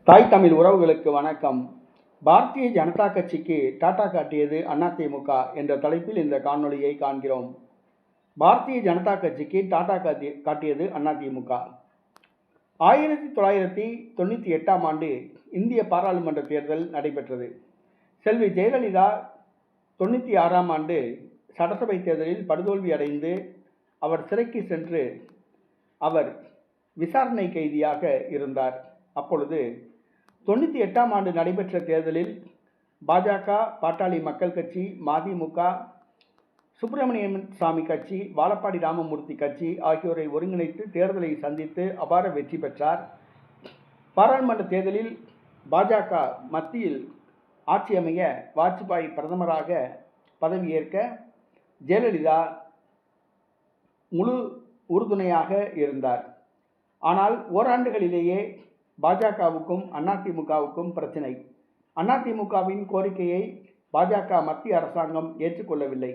தாய் தமிழ் உறவுகளுக்கு வணக்கம். பாரதிய ஜனதா கட்சிக்கு டாடா காட்டியது அதிமுக என்ற தலைப்பில் இந்த காணொளியை காண்கிறோம். பாரதிய ஜனதா கட்சிக்கு டாடா காட்டியது அதிமுக. 1998ஆம் ஆண்டு இந்திய பாராளுமன்ற தேர்தல் நடைபெற்றது. செல்வி ஜெயலலிதா 96ஆம் ஆண்டு சட்டசபை தேர்தலில் படுதோல்வி அடைந்து அவர் சிறைக்கு சென்று அவர் விசாரணை கைதியாக இருந்தார். அப்பொழுது 98ஆம் ஆண்டு நடைபெற்ற தேர்தலில் பாஜக, பாட்டாளி மக்கள் கட்சி, மதிமுக, சுப்பிரமணியன் சாமி கட்சி, வாழப்பாடி ராமமூர்த்தி கட்சி ஆகியோரை ஒருங்கிணைத்து தேர்தலை சந்தித்து அபார வெற்றி பெற்றார். பாராளுமன்ற தேர்தலில் பாஜக மத்தியில் ஆட்சி அமைய வாஜ்பாய் பிரதமராக பதவியேற்க ஜெயலலிதா முழு உறுதுணையாக இருந்தார். ஆனால் ஓராண்டுகளிலேயே பாஜகவுக்கும் அதிமுகவுக்கும் பிரச்சனை. அதிமுகவின் கோரிக்கையை பாஜக மத்திய அரசாங்கம் ஏற்றுக்கொள்ளவில்லை.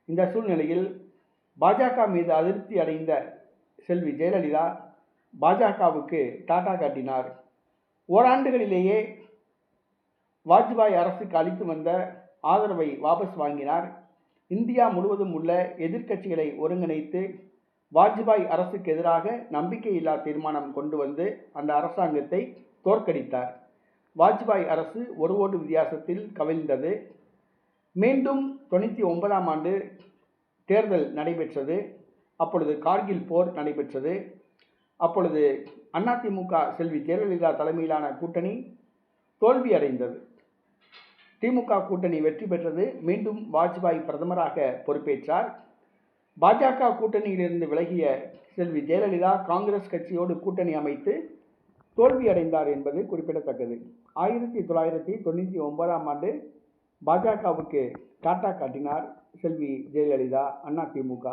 இந்த சூழ்நிலையில் பாஜக மீது அதிருப்தி அடைந்த செல்வி ஜெயலலிதா பாஜகவுக்கு டாடா காட்டினார். ஓராண்டுகளிலேயே வாஜ்பாய் அரசுக்கு அளித்து வந்த ஆதரவை வாபஸ் வாங்கினார். இந்தியா முழுவதும் உள்ள எதிர்க்கட்சிகளை ஒருங்கிணைத்து வாஜ்பாய் அரசுக்கு எதிராக நம்பிக்கையில்லா தீர்மானம் கொண்டு வந்து அந்த அரசாங்கத்தை தோற்கடித்தார். வாஜ்பாய் அரசு ஒரு ஓட்டு வித்தியாசத்தில் கவிழ்ந்தது. மீண்டும் 99ஆம் ஆண்டு தேர்தல் நடைபெற்றது. அப்பொழுது கார்கில் போர் நடைபெற்றது. அப்பொழுது அதிமுக செல்வி ஜெயலலிதா தலைமையிலான கூட்டணி தோல்வி அடைந்தது. திமுக கூட்டணி வெற்றி பெற்றது. மீண்டும் வாஜ்பாய் பிரதமராக பொறுப்பேற்றார். பாஜக கூட்டணியிலிருந்து விலகிய செல்வி ஜெயலலிதா காங்கிரஸ் கட்சியோடு கூட்டணி அமைத்து தோல்வி அடைந்தார் என்பது குறிப்பிடத்தக்கது. 1999ஆம் ஆண்டு பாஜகவுக்கு டாடா காட்டினார் செல்வி ஜெயலலிதா அதிமுக.